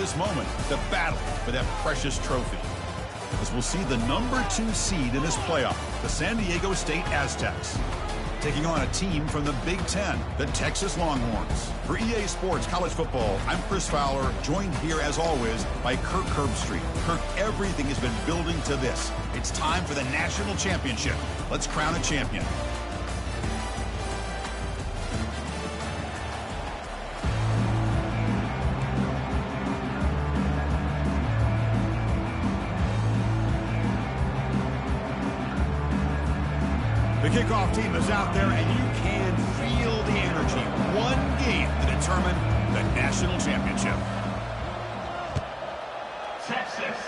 this moment, the battle for that precious trophy. As we'll see the #2 seed in this playoff, the San Diego State Aztecs, taking on a team from the Big Ten, the Texas Longhorns. For EA Sports College Football, I'm Chris Fowler, joined here as always by Kirk Herbstreit. Kirk, everything has been building to this. It's time for the national championship. Let's crown a champion. The kickoff team is out there, and you can feel the energy. One game to determine the national championship. Texas.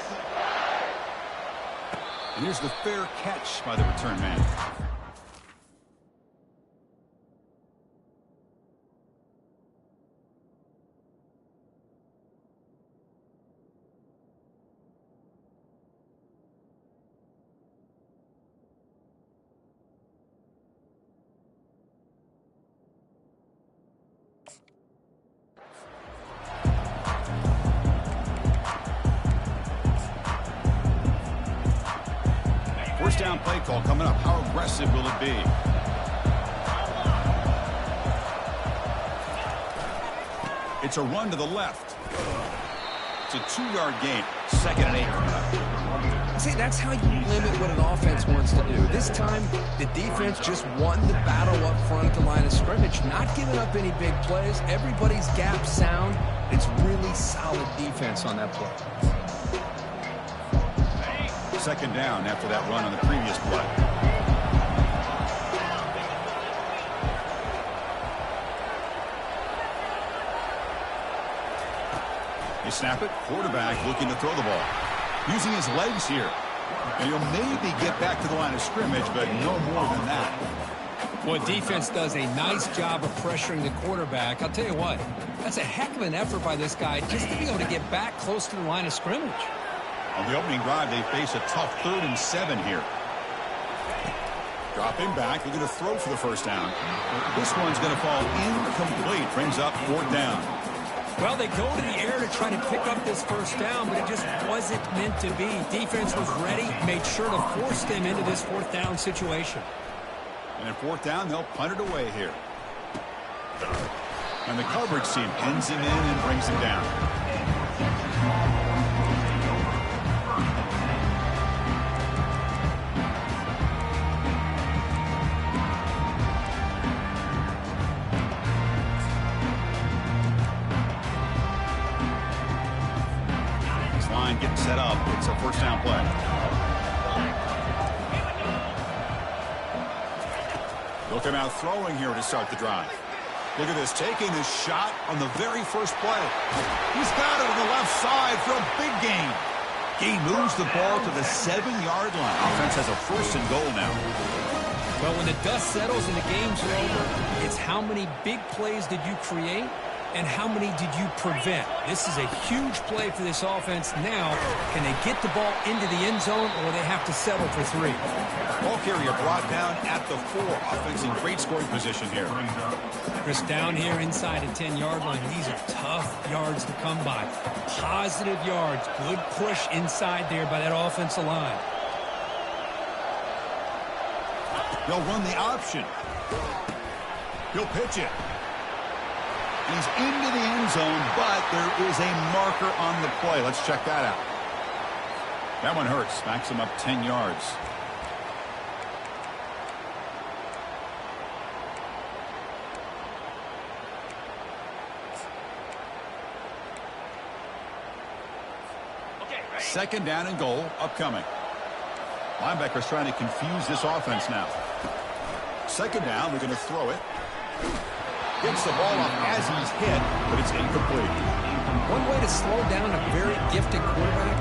And here's the fair catch by the return man. First down play call coming up. How aggressive will it be? It's a run to the left. It's a 2-yard gain. 2nd and 8 coming up. See, that's how you limit what an offense wants to do. This time, the defense just won the battle up front at the line of scrimmage, not giving up any big plays. Everybody's gap sound. It's really solid defense on that play. 2nd down after that run on the previous play. You snap it, quarterback looking to throw the ball. Using his legs here. And he'll maybe get back to the line of scrimmage, but no more than that. Well, defense does a nice job of pressuring the quarterback. I'll tell you what, that's a heck of an effort by this guy just to be able to get back close to the line of scrimmage. On the opening drive, they face a tough 3rd and 7 here. Dropping back, they're going to throw for the first down. This one's going to fall incomplete. Brings up 4th down. Well, they go to the air to try to pick up this first down, but it just wasn't meant to be. Defense was ready, made sure to force them into this 4th down situation. And at 4th down, they'll punt it away here. And the coverage team pins him in and brings him down. Getting set up. It's a 1st down play. They'll come out throwing here to start the drive. Look at this, taking his shot on the very first play. He's got it on the left side for a big gain. He moves the ball to the 7-yard line. Offense has a 1st and goal now. Well, when the dust settles and the game's over, it's how many big plays did you create and how many did you prevent? This is a huge play for this offense. Now, can they get the ball into the end zone, or they have to settle for 3? Ball carrier brought down at the 4. Offense in great scoring position here. Chris, down here inside the 10-yard line, these are tough yards to come by. Positive yards. Good push inside there by that offensive line. They'll run the option. He'll pitch it. And he's into the end zone, but there is a marker on the play. Let's check that out. That one hurts. Backs him up 10 yards. Second down and goal upcoming. Linebacker's trying to confuse this offense now. 2nd down, we're going to throw it. Gets the ball off as he's hit, but it's incomplete. One way to slow down a very gifted quarterback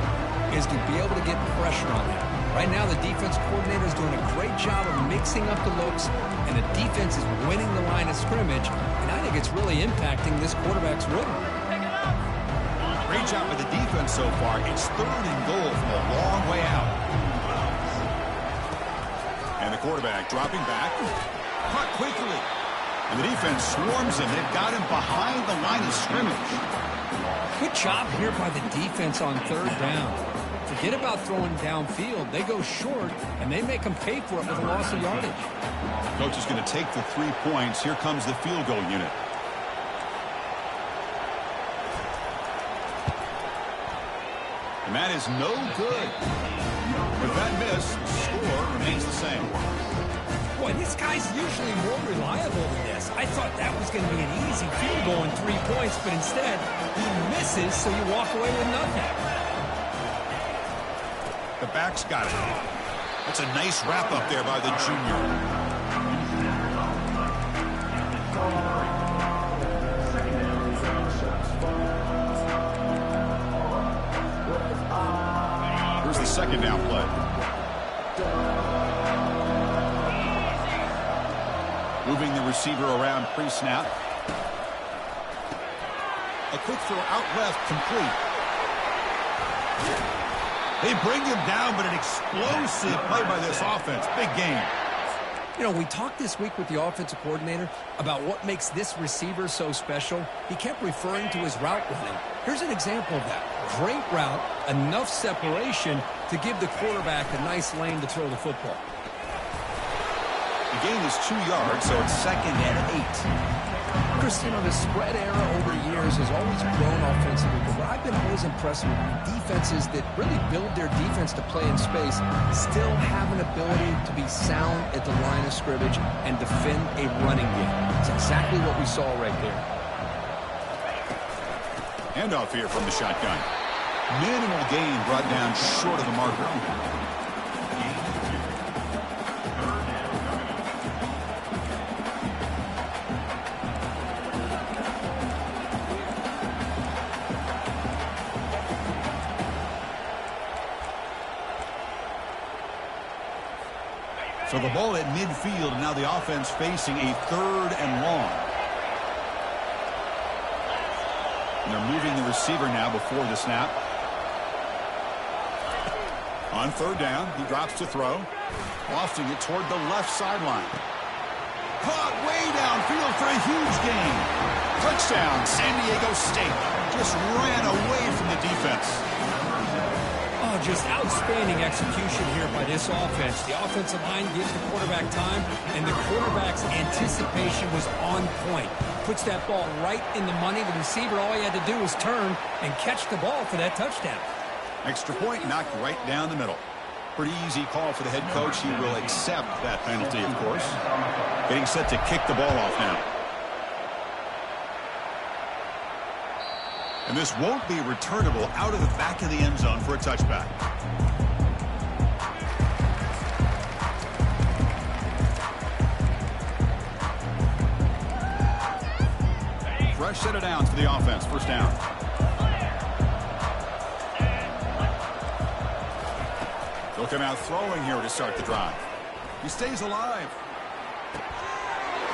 is to be able to get pressure on him. Right now, the defense coordinator is doing a great job of mixing up the looks, and the defense is winning the line of scrimmage, and I think it's really impacting this quarterback's rhythm. Great job by the defense so far. It's 3rd and goal from a long way out. And the quarterback dropping back. Caught quickly. And the defense swarms him. They've got him behind the line of scrimmage. Good job here by the defense on third down. Forget about throwing downfield. They go short, and they make them pay for it with a loss of yardage. Coach is going to take the 3 points. Here comes the field goal unit. And that is no good. With that miss, the score remains the same. Boy, this guy's usually more reliable than this. I thought that was going to be an easy field goal in 3 points, but instead, he misses, so you walk away with nothing. The back's got it. That's a nice wrap up there by the junior. Here's the second down play. Moving the receiver around pre-snap. A quick throw out left, complete. They bring him down, but an explosive play by this offense. Big game. You know, we talked this week with the offensive coordinator about what makes this receiver so special. He kept referring to his route running. Here's an example of that. Great route, enough separation to give the quarterback a nice lane to throw the football. The gain is 2 yards, so it's 2nd and 8. Chris, you know, the spread era over the years has always grown offensively, but what I've been always impressed with defenses that really build their defense to play in space still have an ability to be sound at the line of scrimmage and defend a running game. It's exactly what we saw right there. Handoff here from the shotgun. Minimal gain brought down short of the marker. So the ball at midfield, and now the offense facing a 3rd and long. And they're moving the receiver now before the snap. On 3rd down, he drops to throw, lofting it toward the left sideline. Caught way downfield for a huge gain. Touchdown, San Diego State. Just ran away from the defense. Oh, just outstanding execution here by this offense. The offensive line gives the quarterback time, and the quarterback's anticipation was on point. Puts that ball right in the money. The receiver, all he had to do was turn and catch the ball for that touchdown. Extra point knocked right down the middle. Pretty easy call for the head coach. He will accept that penalty, of course. Getting set to kick the ball off now. And this won't be returnable out of the back of the end zone for a touchback. Fresh set of downs for the offense. 1st down. They'll come out throwing here to start the drive. He stays alive.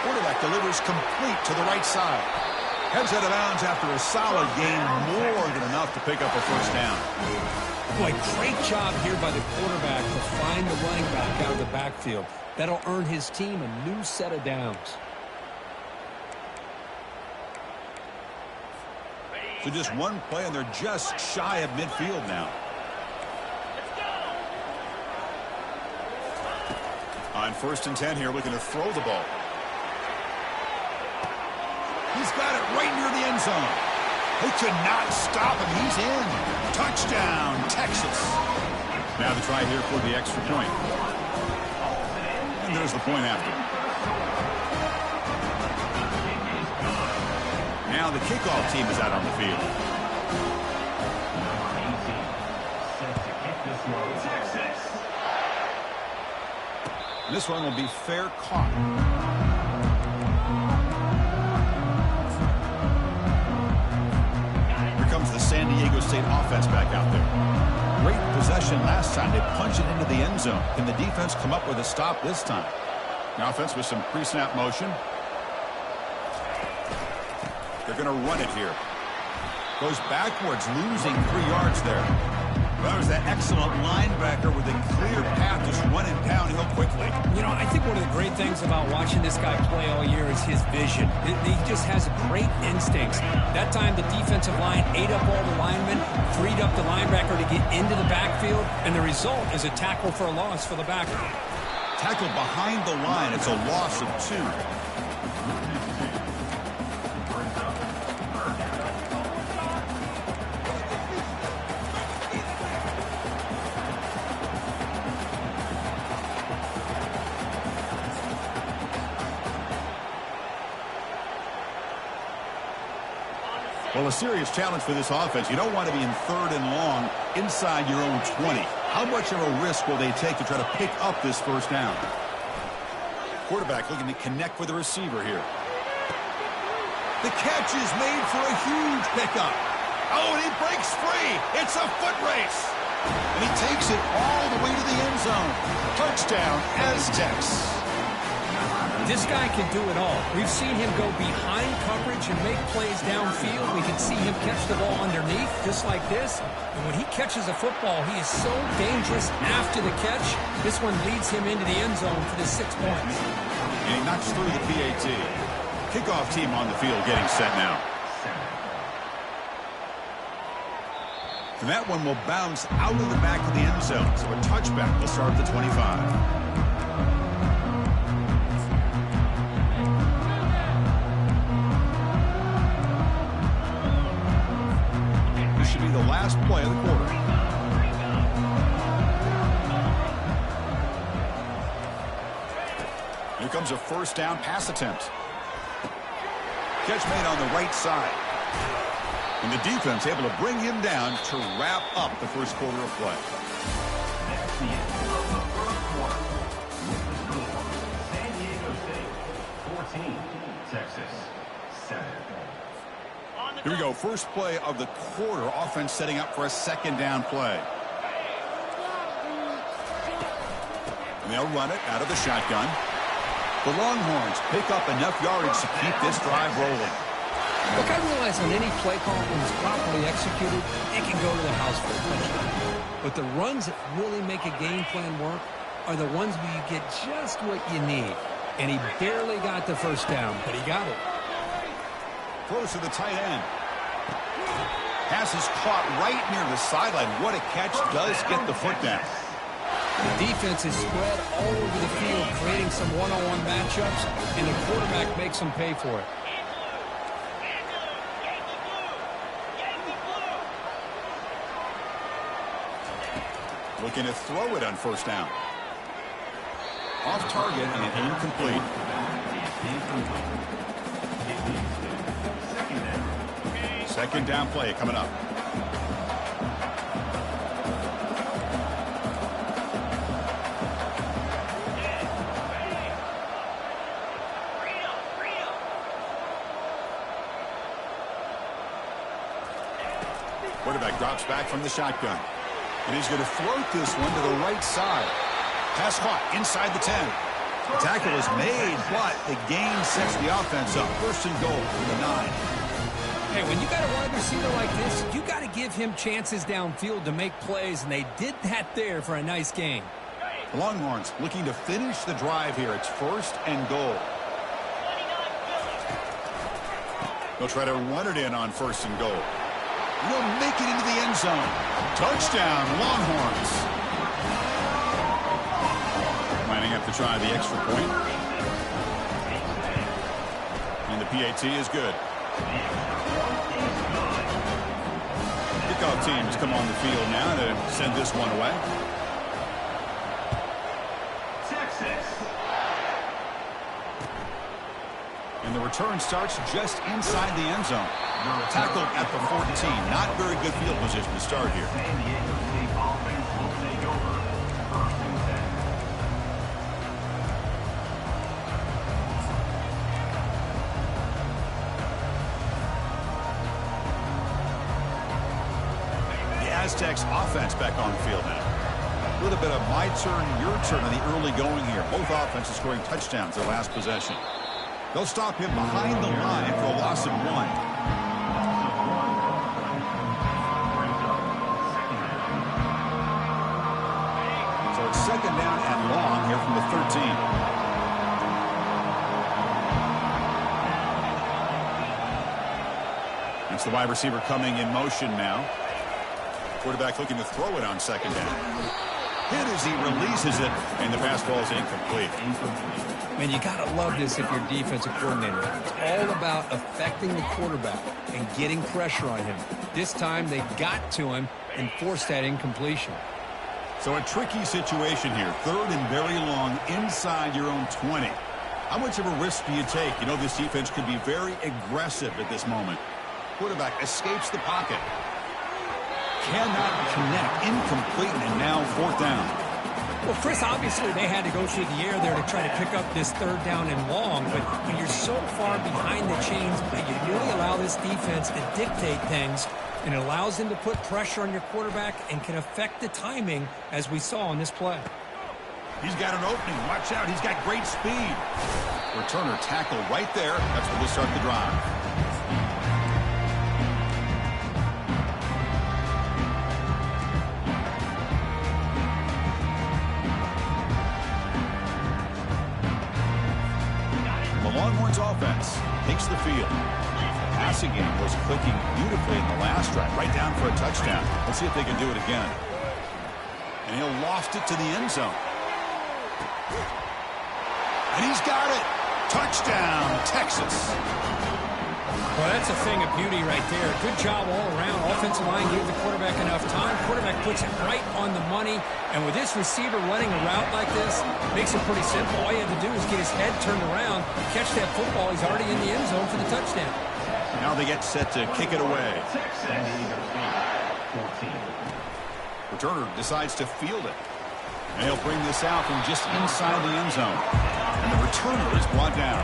Quarterback delivers complete to the right side. Heads out of bounds after a solid gain, more than enough to pick up a 1st down. Boy, great job here by the quarterback to find the running back out of the backfield. That'll earn his team a new set of downs. So just one play, and they're just shy of midfield now. On 1st and 10 here, looking to throw the ball. He's got it right near the end zone. They could not stop him. He's in. Touchdown, Texas. Now the try here for the extra point. And there's the point after. Now the kickoff team is out on the field. And this one will be fair caught. The San Diego State offense back out there. Great possession last time. They punch it into the end zone. Can the defense come up with a stop this time? The offense with some pre-snap motion. They're going to run it here. Goes backwards, losing 3 yards there. Well, there's that excellent linebacker with a clear path just running downhill quickly. You know, I think one of the great things about watching this guy play all year is his vision. He just has great instincts. That time, the defensive line ate up all the linemen, freed up the linebacker to get into the backfield, and the result is a tackle for a loss for the backer. Tackle behind the line. It's a loss of 2. Well, a serious challenge for this offense. You don't want to be in 3rd and long inside your own 20. How much of a risk will they take to try to pick up this first down? Quarterback looking to connect with the receiver here. The catch is made for a huge pickup. Oh, and he breaks free. It's a foot race. And he takes it all the way to the end zone. Touchdown, Aztecs. This guy can do it all. We've seen him go behind coverage and make plays downfield. We can see him catch the ball underneath, just like this. And when he catches a football, he is so dangerous after the catch. This one leads him into the end zone for the 6 points. And he knocks through the PAT. Kickoff team on the field getting set now. And that one will bounce out of the back of the end zone. So a touchback will start at the 25. Should be the last play of the quarter. Here comes a first down pass attempt. Catch made on the right side. And the defense able to bring him down to wrap up the first quarter of play. San Diego State 14, Texas 7. Here we go. First play of the quarter. Offense setting up for a second down play. And they'll run it out of the shotgun. The Longhorns pick up enough yardage to keep this drive rolling. Look, I realize on any play call, when it's properly executed, it can go to the house for a touchdown. But the runs that really make a game plan work are the ones where you get just what you need. And he barely got the first down, but he got it. Close to the tight end. Pass is caught right near the sideline. What a catch. Does get the foot down. The defense is spread all over the field, creating some one-on-one matchups, and the quarterback makes them pay for it. Looking to throw it on first down. Off target and incomplete. Second down play coming up. Quarterback drops back from the shotgun. And he's going to float this one to the right side. Pass caught inside the 10. The tackle is made, but the gain sets the offense up. First and goal from the 9. Hey, when you got a wide receiver like this, you got to give him chances downfield to make plays, and they did that there for a nice game. The Longhorns looking to finish the drive here. It's first and goal. They'll try to run it in on first and goal. Will make it into the end zone. Touchdown, Longhorns. Lining up to try the extra point. And the PAT is good. Kickoff teams come on the field now to send this one away. Texas. And the return starts just inside the end zone. Tackled at the 14. Not very good field position to start here. San Diego State offense will take over. First and 10. The Aztecs offense back on the field now. A little bit of my turn, your turn in the early going here. Both offenses scoring touchdowns their last possession. They'll stop him behind the line for a loss of 1. second down and long here from the 13. It's the wide receiver coming in motion now. Quarterback looking to throw it on second down. Hit as he releases it, and the pass ball is incomplete. Man, you got to love this if you're a defensive coordinator. It's all about affecting the quarterback and getting pressure on him. This time they got to him and forced that incompletion. So a tricky situation here. Third and very long inside your own 20. How much of a risk do you take? You know this defense could be very aggressive at this moment. Quarterback escapes the pocket. Cannot connect. Incomplete, and now fourth down. Well, Chris, obviously they had to go through the air there to try to pick up this third down and long, but when you're so far behind the chains, you really allow this defense to dictate things, and it allows them to put pressure on your quarterback and can affect the timing, as we saw on this play. He's got an opening. Watch out. He's got great speed. Returner tackle right there. That's where they start the drive. Longhorns offense takes the field. Passing game was clicking beautifully in the last drive, right down for a touchdown. Let's see if they can do it again. And he'll loft it to the end zone. And he's got it. Touchdown, Texas. Well, that's a thing of beauty right there. Good job all around. Offensive line gave the quarterback enough time. Quarterback puts it right on the money. And with this receiver running a route like this, makes it pretty simple. All you have to do is get his head turned around, catch that football. He's already in the end zone for the touchdown. Now they get set to kick it away. Returner decides to field it. And he'll bring this out from just inside the end zone. And the returner is brought down.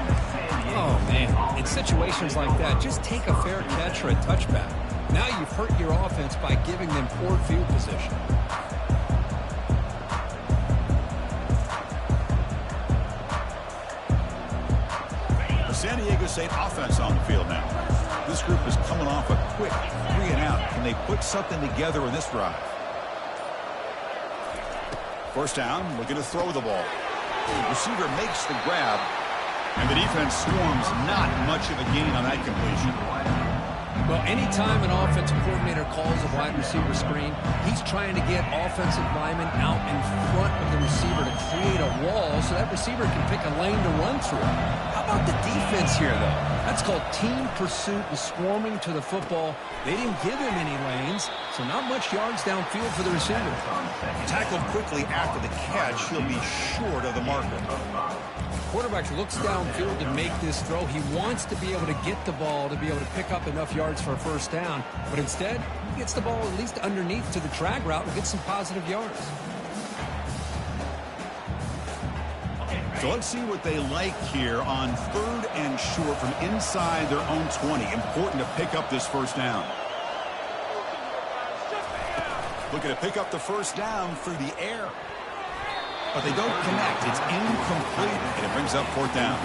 Oh, man. In situations like that, just take a fair catch or a touchback. Now you've hurt your offense by giving them poor field position. The San Diego State offense on the field now. This group is coming off a quick 3 and out. Can they put something together in this drive? First down, looking to throw the ball. The receiver makes the grab, and the defense swarms. Not much of a gain on that completion. Well, anytime an offensive coordinator calls a wide receiver screen, he's trying to get offensive linemen out in front of the receiver to create a wall so that receiver can pick a lane to run through. How about the defense here, though? That's called team pursuit and swarming to the football. They didn't give him any lanes, so not much yards downfield for the receiver. Tackled quickly after the catch. He'll be short of the marker. Quarterback looks downfield to make this throw. He wants to be able to get the ball to be able to pick up enough yards for a first down, but instead he gets the ball at least underneath to the drag route and gets some positive yards. So let's see what they like here on third and short from inside their own 20. Important to pick up this first down. Looking to pick up the first down through the air. But they don't connect. It's incomplete, and it brings up fourth down.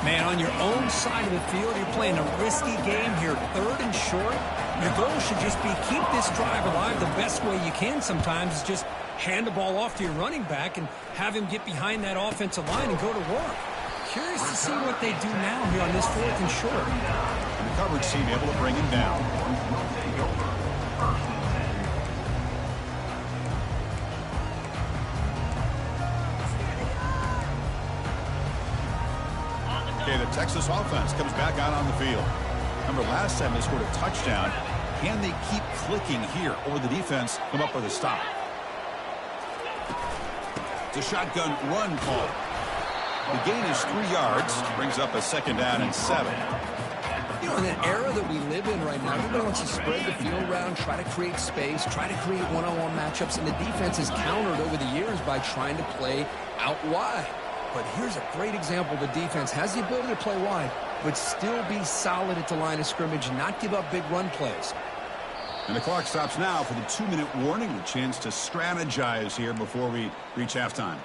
Man, on your own side of the field, you're playing a risky game here, third and short. Your goal should just be keep this drive alive. The best way you can sometimes is just hand the ball off to your running back and have him get behind that offensive line and go to work. Curious to see what they do now here on this fourth and short. And the coverage team able to bring him down. Okay, the Texas offense comes back out on the field. Remember, last time they scored a touchdown. Can they keep clicking here, or the defense come up with a stop? It's a shotgun run call. The gain is 3 yards. Brings up a second down and 7. You know, in an era that we live in right now, everybody wants to spread the field around, try to create space, try to create one-on-one matchups, and the defense has countered over the years by trying to play out wide. But here's a great example. The defense has the ability to play wide, but still be solid at the line of scrimmage and not give up big run plays. And the clock stops now for the 2-minute warning. A chance to strategize here before we reach halftime.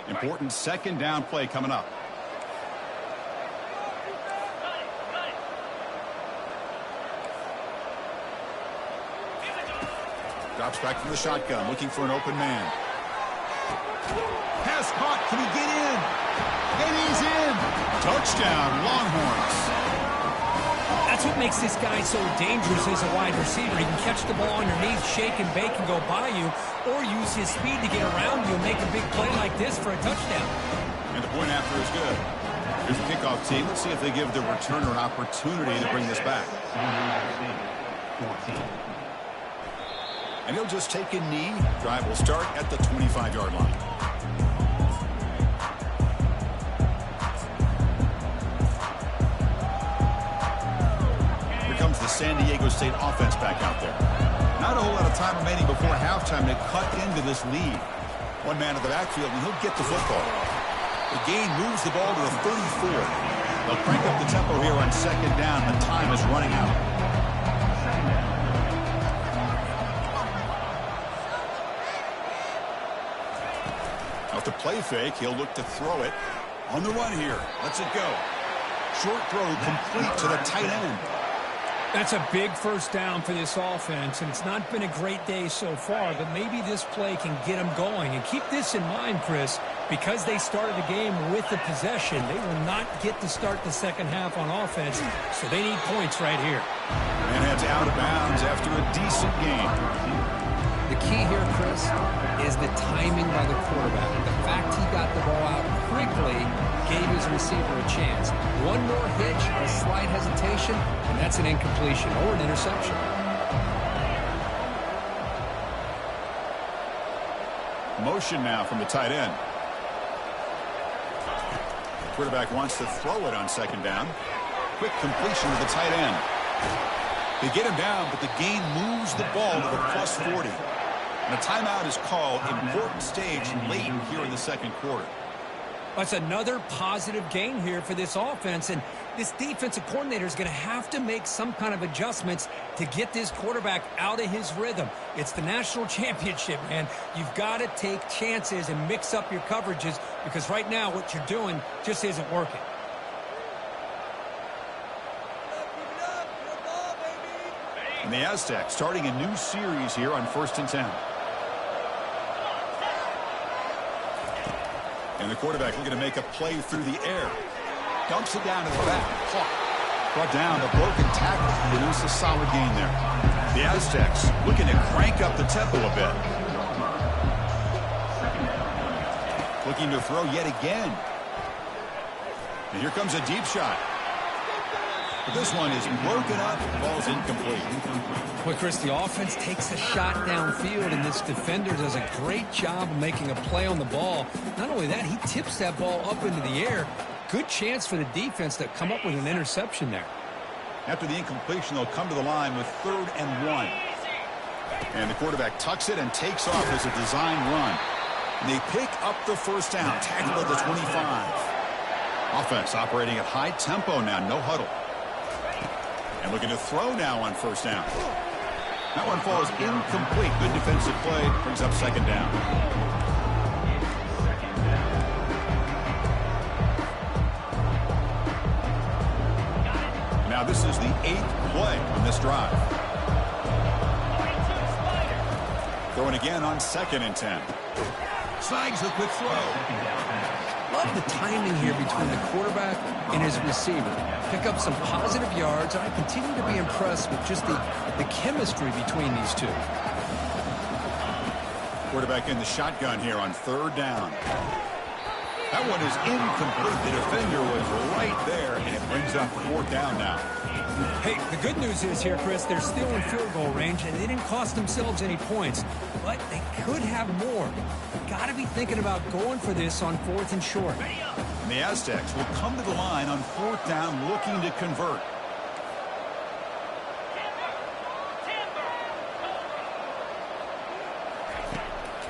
Important second down play coming up. Drops back from the shotgun, looking for an open man. Pass caught. Can he get in? And he's in. Touchdown, Longhorns. That's what makes this guy so dangerous as a wide receiver. He can catch the ball underneath, shake and bake and go by you, or use his speed to get around you and make a big play like this for a touchdown. And the point after is good. Here's the kickoff team. Let's see if they give the returner an opportunity to bring this back. And he'll just take a knee. Drive will start at the 25-yard line. Here comes the San Diego State offense back out there. Not a whole lot of time remaining before halftime to cut into this lead. One man in the backfield, and he'll get the football. The gain moves the ball to the 34. They'll crank up the tempo here on second down. The time is running out. Out the play fake, he'll look to throw it. On the run here. Lets it go. Short throw complete to the tight end. That's a big first down for this offense, and it's not been a great day so far, but maybe this play can get them going. And keep this in mind, Chris, because they started the game with the possession, they will not get to start the second half on offense, so they need points right here. And heads out of bounds after a decent game. The key here, Chris, is the timing by the quarterback. The fact he got the ball out quickly gave his receiver a chance. One more hitch, a slight hesitation, and that's an incompletion or an interception. Motion now from the tight end. Quarterback wants to throw it on second down. Quick completion to the tight end. They get him down, but the gain moves the ball to the plus 40. And a timeout is called. Important stage late here in the second quarter. That's another positive gain here for this offense, and this defensive coordinator is going to have to make some kind of adjustments to get this quarterback out of his rhythm. It's the national championship, man. You've got to take chances and mix up your coverages, because right now what you're doing just isn't working. And the Aztecs starting a new series here on 1st and 10. And the quarterback looking to make a play through the air. Dumps it down to the back. Brought down, a broken tackle. Produce a solid gain there. The Aztecs looking to crank up the tempo a bit. Looking to throw yet again. And here comes a deep shot. But this one is broken up. Ball's incomplete. Well, Chris, the offense takes a shot downfield, and this defender does a great job of making a play on the ball. Not only that, he tips that ball up into the air. Good chance for the defense to come up with an interception there. After the incompletion, they'll come to the line with 3rd and 1. And the quarterback tucks it and takes off as a design run. And they pick up the first down, tackled at the 25. Offense operating at high tempo now, no huddle. And looking to throw now on first down. That one falls incomplete. Good defensive play. Brings up second down. Now this is the 8th play on this drive. Throwing again on 2nd and 10. Snags the quick throw. Love the timing here between the quarterback and his receiver. Pick up some positive yards, and I continue to be impressed with just the chemistry between these two. Quarterback in the shotgun here on 3rd down. That one is incomplete. The defender was right there, and it brings up 4th down now. Hey, the good news is here, Chris, they're still in field goal range, and they didn't cost themselves any points, but they could have more. Got to be thinking about going for this on 4th and short. And the Aztecs will come to the line on 4th down, looking to convert.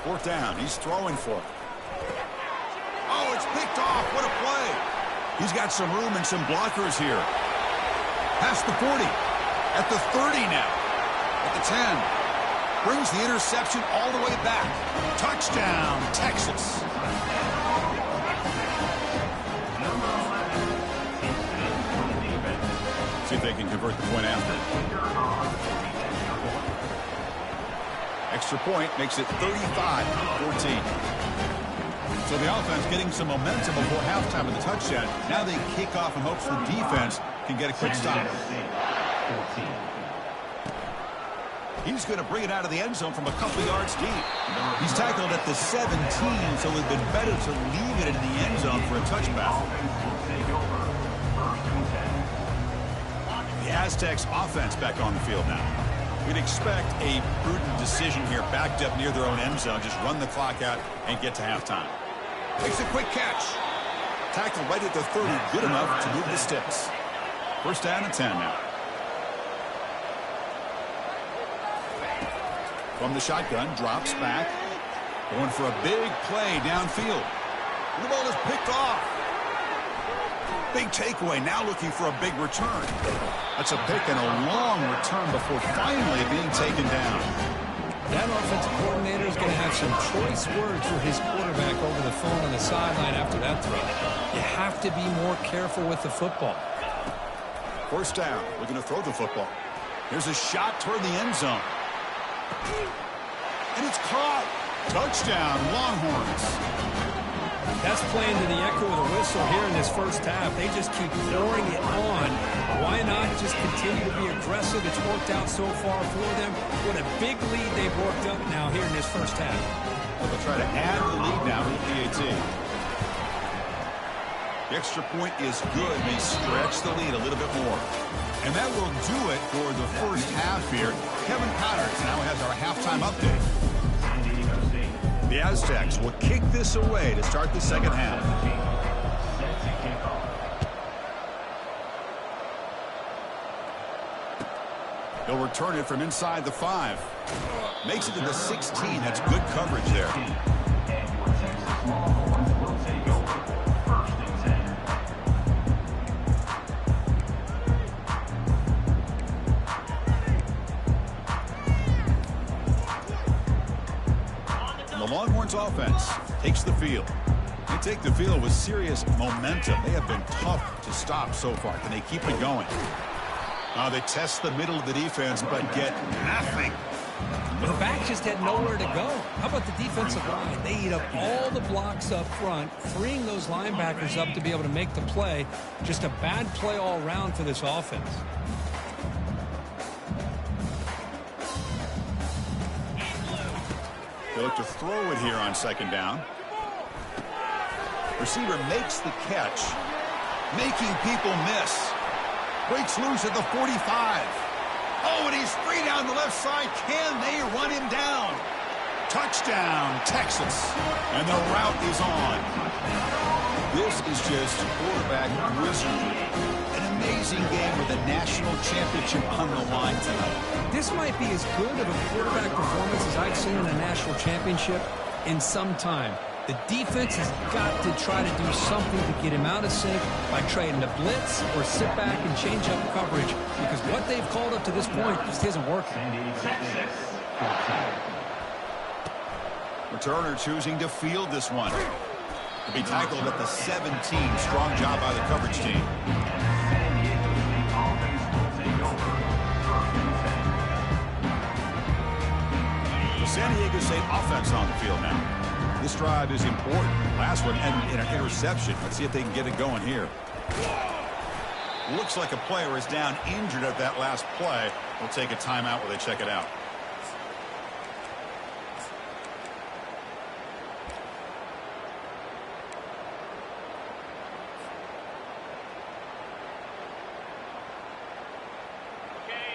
Fourth down, he's throwing for it. Oh, it's picked off. What a play. He's got some room and some blockers here. Past the 40. At the 30 now. At the 10. Brings the interception all the way back. Touchdown, Texas. See if they can convert the point after. Extra point makes it 35-14. So the offense getting some momentum before halftime with the touchdown. Now they kick off in hopes the defense can get a quick stop. He's going to bring it out of the end zone from a couple yards deep. He's tackled at the 17, so it would have been better to leave it in the end zone for a touchback. The Aztecs offense back on the field now. We'd expect a prudent decision here, backed up near their own end zone. Just run the clock out and get to halftime. Makes a quick catch. Tackled right at the 30, good enough to move the sticks. First down and 10 now. From the shotgun, drops back. Going for a big play downfield. The ball is picked off. Big takeaway, now looking for a big return. That's a pick and a long return before finally being taken down. That offensive coordinator is going to have some choice words for his quarterback over the phone on the sideline after that throw. You have to be more careful with the football. First down, looking to throw the football. Here's a shot toward the end zone. And it's caught. Touchdown, Longhorns. That's playing to the echo of the whistle here in this first half. They just keep pouring it on. Why not just continue to be aggressive? It's worked out so far for them. What a big lead they've worked up now here in this first half. Well, they'll try to add the lead now with the PAT. The extra point is good. They stretch the lead a little bit more. And that will do it for the first half here. Kevin Powers now has our halftime update. The Aztecs will kick this away to start the second half. He'll return it from inside the 5. Makes it to the 16. That's good coverage there. The Longhorns offense takes the field. They take the field with serious momentum. They have been tough to stop so far. Can they keep it going? They test the middle of the defense, but get nothing. The back just had nowhere to go. How about the defensive line? They eat up all the blocks up front, freeing those linebackers up to be able to make the play. Just a bad play all around for this offense. They look to throw it here on second down. Receiver makes the catch, making people miss. Breaks loose at the 45. Oh, and he's free down the left side. Can they run him down? Touchdown, Texas. And the route is on. This is just quarterback wizardry. An amazing game with a national championship on the line tonight. This might be as good of a quarterback performance as I've seen in a national championship in some time. The defense has got to try to do something to get him out of sync by trying to blitz or sit back and change up coverage, because what they've called up to this point just isn't working. Returner choosing to field this one. To be tackled at the 17. Strong job by the coverage team. The San Diego State offense on the field now. This drive is important. Last one ended in an interception. Let's see if they can get it going here. Looks like a player is down injured at that last play. We'll take a timeout while they check it out.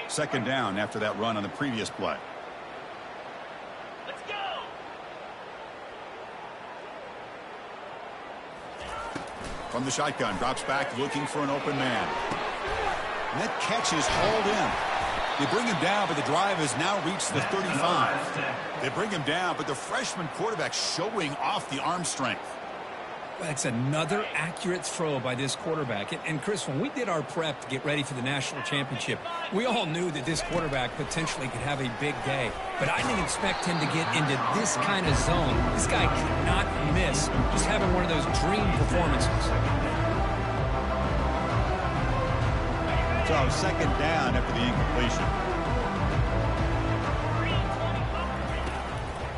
Second down after that run on the previous play. From the shotgun, drops back, looking for an open man. And that catch is hauled in. They bring him down, but the drive has now reached the 35. They bring him down, but the freshman quarterback showing off the arm strength. That's another accurate throw by this quarterback. And Chris, when we did our prep to get ready for the national championship, we all knew that this quarterback potentially could have a big day. But I didn't expect him to get into this kind of zone. This guy could not miss. Just having one of those dream performances. So second down after the incompletion.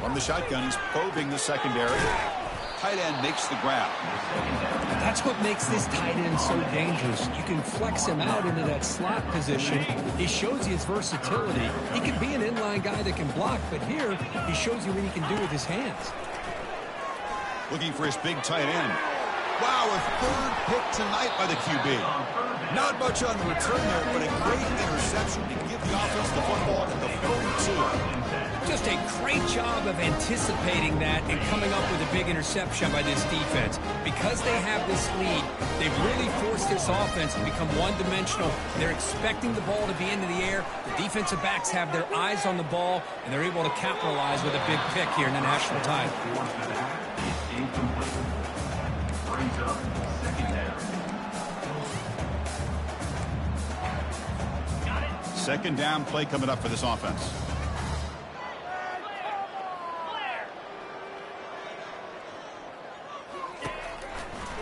From the shotgun, he's probing the secondary. tight end makes the grab. That's what makes this tight end so dangerous. You can flex him out into that slot position. He shows you his versatility. He can be an inline guy that can block, but here he shows you what he can do with his hands. Looking for his big tight end. Wow, a third pick tonight by the QB. Not much on the return there, but a great interception to give the offense the football at the 42. Just a great job of anticipating that and coming up with a big interception by this defense. Because they have this lead, they've really forced this offense to become one-dimensional. They're expecting the ball to be into the air. The defensive backs have their eyes on the ball, and they're able to capitalize with a big pick here in the national title. Brings up second down. Second down play coming up for this offense.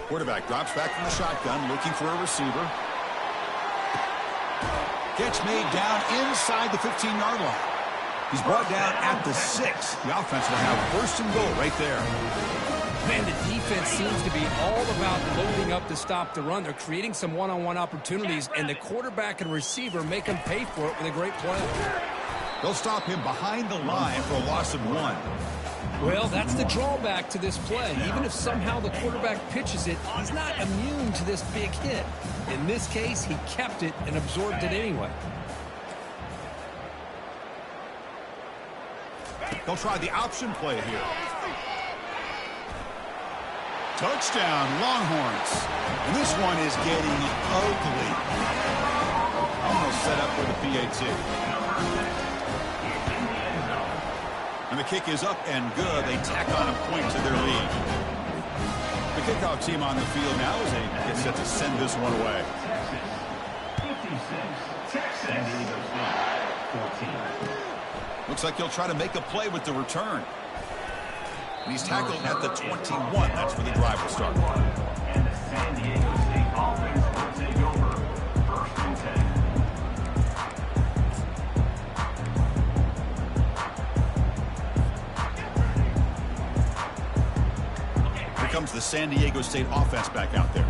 Quarterback drops back from the shotgun, looking for a receiver. Catch made down inside the 15-yard line. He's brought down at the 6. The offense will have first and goal right there. Man, the defense seems to be all about loading up to stop the run. They're creating some one-on-one opportunities, and the quarterback and receiver make them pay for it with a great play. They'll stop him behind the line for a loss of 1. Well, that's the drawback to this play. Even if somehow the quarterback pitches it, he's not immune to this big hit. In this case, he kept it and absorbed it anyway. They'll try the option play here. Touchdown, Longhorns. And this one is getting ugly. Almost set up for the PAT. And the kick is up and good. They tack on a point to their lead. The kickoff team on the field now as they get set to send this one away. Looks like he'll try to make a play with the return. And he's tackled at the 21. That's where the drive will start. And the San Diego State offense will take over. First and 10. Here comes the San Diego State offense back out there.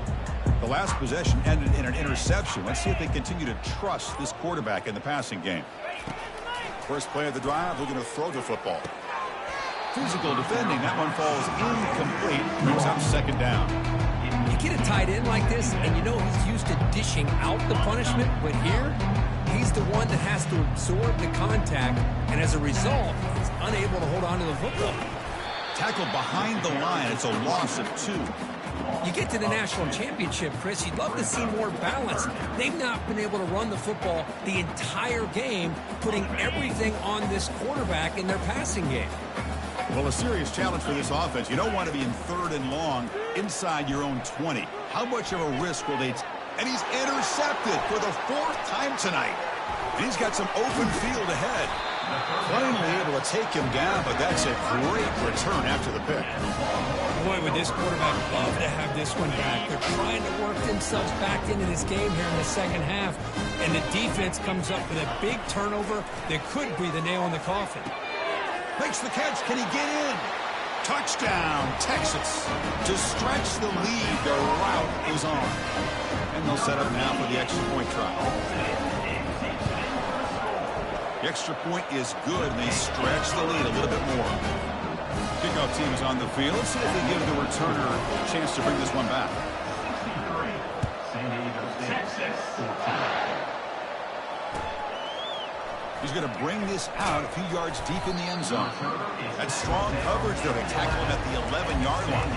The last possession ended in an interception. Let's see if they continue to trust this quarterback in the passing game. First play of the drive, looking to throw the football. Physical defending. That one falls incomplete. Brings up second down. You get a tight end like this, and you know he's used to dishing out the punishment, but here, he's the one that has to absorb the contact, and as a result, he's unable to hold on to the football. Tackled behind the line. It's a loss of 2. You get to the national championship, Chris, you'd love to see more balance. They've not been able to run the football the entire game, putting everything on this quarterback in their passing game. Well, a serious challenge for this offense. You don't want to be in 3rd and long inside your own 20. How much of a risk will they take? And he's intercepted for the 4th time tonight. And he's got some open field ahead. Finally able to take him down, but that's a great return after the pick. Boy, would this quarterback love to have this one back. They're trying to work themselves back into this game here in the second half. And the defense comes up with a big turnover that could be the nail in the coffin. Makes the catch. Can he get in? Touchdown, Texas. To stretch the lead, the route is on. And they'll set up now for the extra point try. The extra point is good, and they stretch the lead a little bit more. Kickoff team is on the field. Let's see if they give the returner a chance to bring this one back. San Diego State, Texas. He's going to bring this out a few yards deep in the end zone. That's strong coverage, though. They tackle him at the 11-yard line.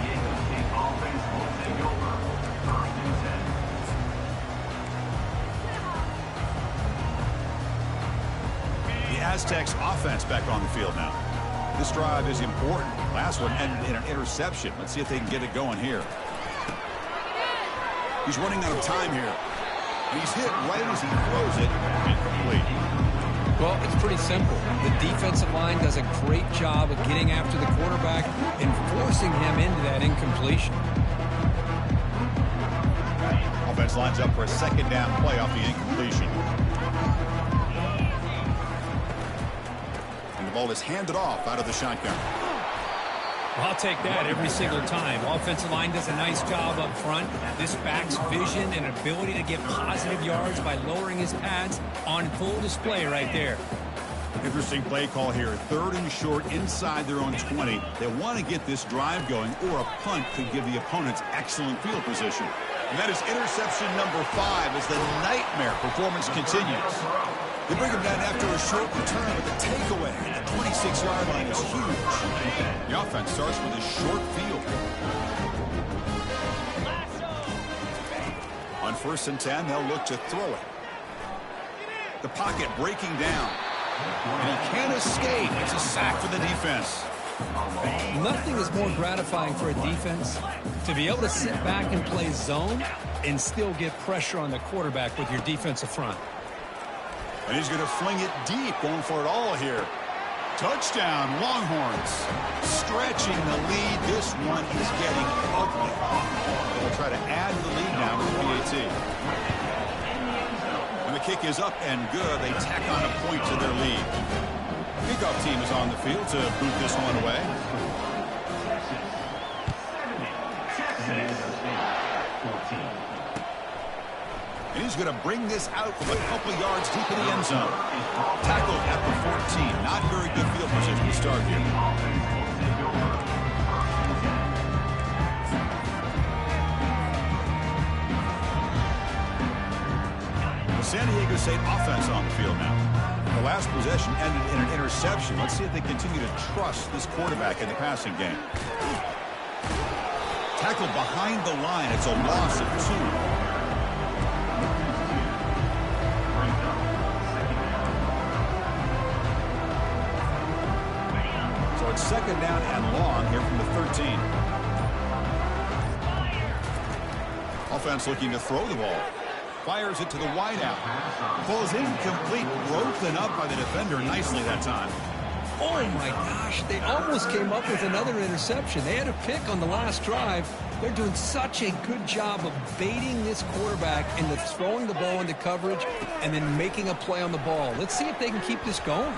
The Aztecs offense back on the field now. This drive is important. Last one ended in an interception. Let's see if they can get it going here. He's running out of time here. And he's hit right as he throws it. Incomplete. Well, it's pretty simple. The defensive line does a great job of getting after the quarterback and forcing him into that incompletion. Offense lines up for a second down play off the incompletion. And the ball is handed off out of the shotgun. I'll take that every single time. Offensive line does a nice job up front. This back's vision and ability to get positive yards by lowering his pads on full display right there. Interesting play call here. 3rd and short inside their own 20. They want to get this drive going, or a punt could give the opponents excellent field position. And that is interception number 5 as the nightmare performance continues. They bring him down after a short return, but the takeaway at the 26-yard line is huge. The offense starts with a short field. On 1st and 10, they'll look to throw it. The pocket breaking down. And he can't escape. It's a sack for the defense. Nothing is more gratifying for a defense to be able to sit back and play zone and still get pressure on the quarterback with your defensive front. And he's going to fling it deep, going for it all here. Touchdown, Longhorns. Stretching the lead. This one is getting ugly. They'll try to add to the lead now with the PAT. And the kick is up and good. They tack on a point to their lead. Kickoff team is on the field to boot this one away. And he's going to bring this out from a couple yards deep in the end zone. Tackled at the 14. Not very good field position to start here. The San Diego State offense on the field now. The last possession ended in an interception. Let's see if they continue to trust this quarterback in the passing game. Tackled behind the line. It's a loss of 2. So it's 2nd down and long here from the 13. Offense looking to throw the ball. Fires it to the wideout. Falls incomplete. Broken up by the defender nicely that time. Oh, my gosh. They almost came up with another interception. They had a pick on the last drive. They're doing such a good job of baiting this quarterback into throwing the ball into coverage and then making a play on the ball. Let's see if they can keep this going.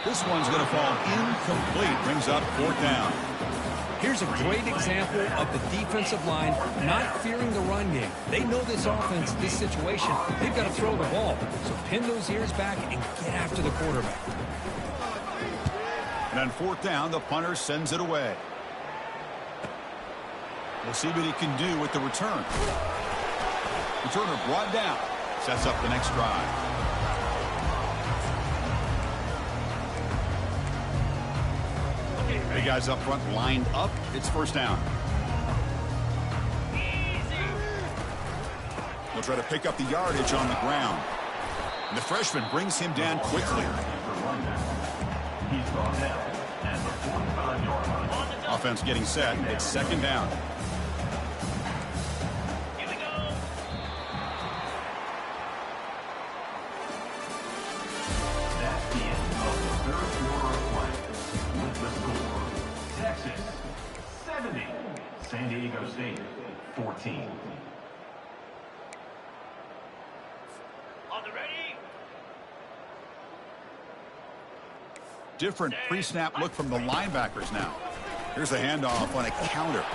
This one's going to fall incomplete. Brings up 4th down. Here's a great example of the defensive line not fearing the run game. They know this offense, this situation, they've got to throw the ball. So pin those ears back and get after the quarterback. And on 4th down, the punter sends it away. We'll see what he can do with the return. Returner brought down. Sets up the next drive. Big guys up front lined up. It's 1st down. They'll try to pick up the yardage on the ground. And the freshman brings him down quickly. Offense getting set. It's 2nd down. San Diego State 14. On the ready. Different pre-snap look from the linebackers now. Here's the handoff on a counter.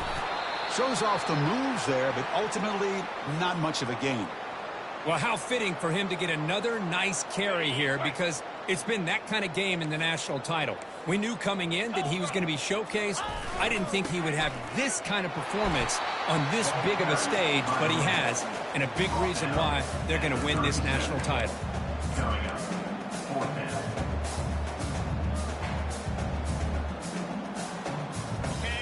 Shows off the moves there, but ultimately not much of a gain. Well, how fitting for him to get another nice carry here, because it's been that kind of game in the national title. We knew coming in that he was going to be showcased. I didn't think he would have this kind of performance on this big of a stage, but he has, and a big reason why they're going to win this national title. Coming up, 4th down.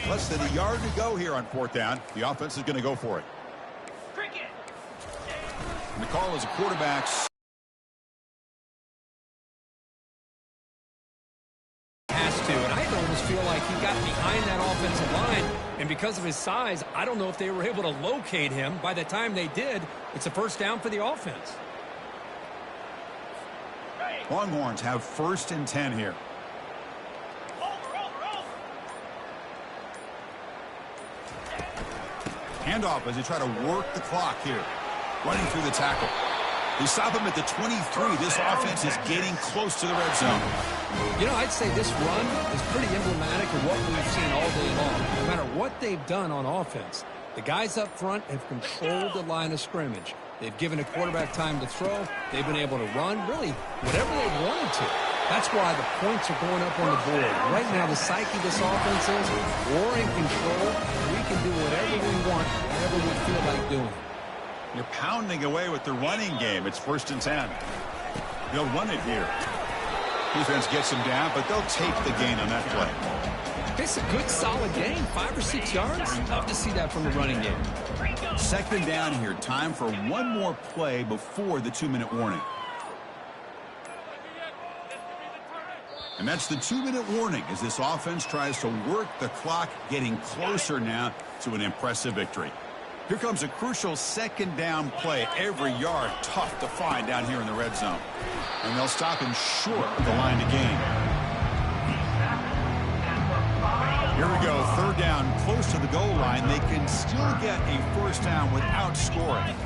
Less than a yard to go here on 4th down. The offense is going to go for it. And the call is a quarterback. Has to, and I almost feel like he got behind that offensive line, and because of his size, I don't know if they were able to locate him. By the time they did, it's a 1st down for the offense. Longhorns have 1st and 10 here. Handoff as they try to work the clock here. Running through the tackle. They stop him at the 23. This offense is getting close to the red zone. You know, I'd say this run is pretty emblematic of what we've seen all day long. No matter what they've done on offense, the guys up front have controlled the line of scrimmage. They've given a quarterback time to throw. They've been able to run, really, whatever they've wanted to. That's why the points are going up on the board. Right now, the psyche of this offense is we're in control. We can do whatever we want, whatever we feel like doing. You're pounding away with the running game. It's 1st and 10. They'll run it here. Defense gets him down, but they'll take the gain on that play. It's a good, solid gain. 5 or 6 yards. Tough to see that from the running game. 2nd down here. Time for one more play before the 2-minute warning. And that's the 2-minute warning as this offense tries to work the clock, getting closer now to an impressive victory. Here comes a crucial 2nd down play. Every yard tough to find down here in the red zone. And they'll stop him short of the line to gain. Here we go. 3rd down, close to the goal line. They can still get a 1st down without scoring.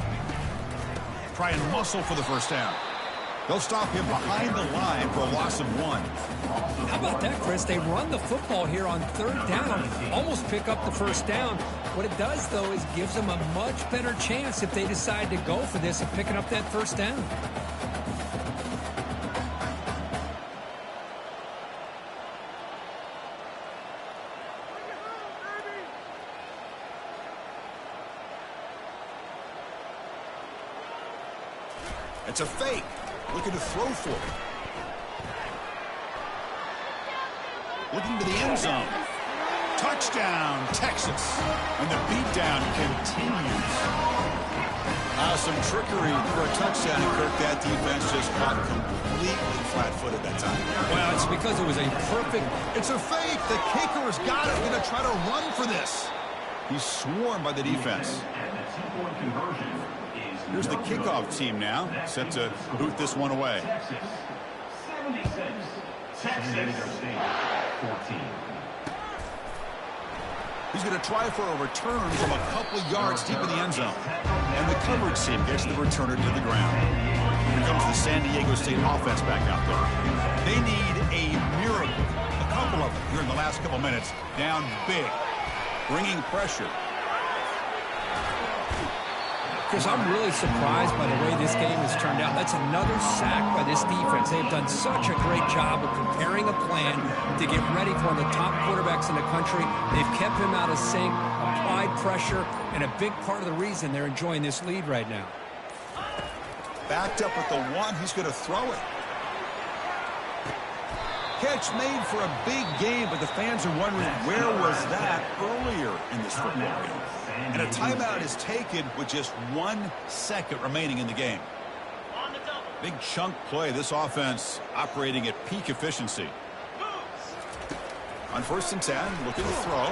Try and muscle for the 1st down. They'll stop him behind the line for a loss of 1. How about that, Chris? They run the football here on 3rd down, almost pick up the 1st down. What it does, though, is gives them a much better chance if they decide to go for this of picking up that 1st down. It's a fake. Looking to throw for it. Looking to the end zone. Touchdown, Texas. And the beatdown continues. Some trickery for a touchdown, and Kirk, that defense just got completely flat-footed that time. Well, it's because it was a perfect... It's a fake. The kicker's got it. Going to try to run for this. He's swarmed by the defense. Here's the kickoff team now, set to boot this one away. He's going to try for a return from a couple yards deep in the end zone. And the coverage team gets the returner to the ground. Here comes the San Diego State offense back out there. They need a miracle. A couple of them here in the last couple minutes. Down big. Bringing pressure. Chris, I'm really surprised by the way this game has turned out. That's another sack by this defense. They've done such a great job of preparing a plan to get ready for one of the top quarterbacks in the country. They've kept him out of sync, applied pressure, and a big part of the reason they're enjoying this lead right now. Backed up with the 1, he's going to throw it. Catch made for a big game, but the fans are wondering where was that earlier in this football game. And a timeout is taken with just 1 second remaining in the game. Big chunk play. This offense operating at peak efficiency. On 1st and 10, looking to throw.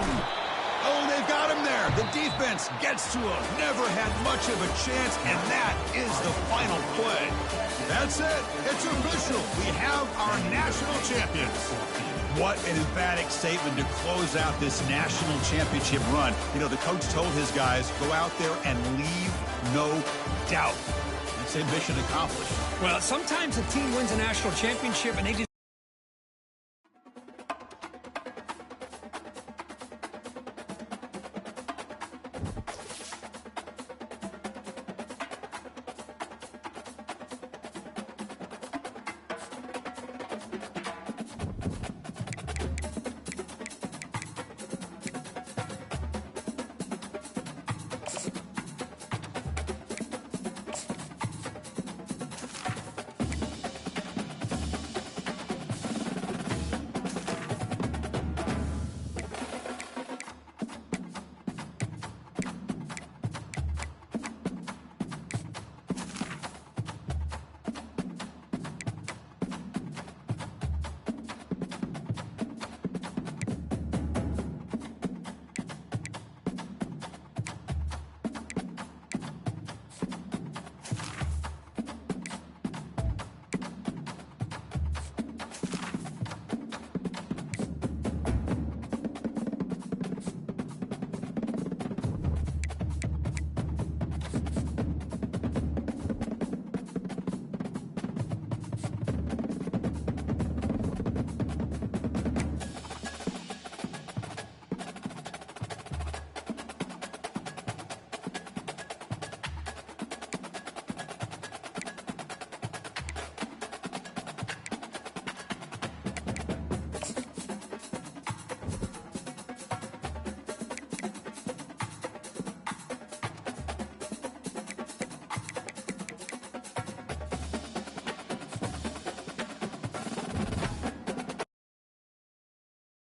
Oh, they've got him there. The defense gets to him. Never had much of a chance, and that is the final play. That's it. It's official. We have our national champions. What an emphatic statement to close out this national championship run. You know, the coach told his guys, go out there and leave no doubt. It's a mission accomplished. Well, sometimes a team wins a national championship and they just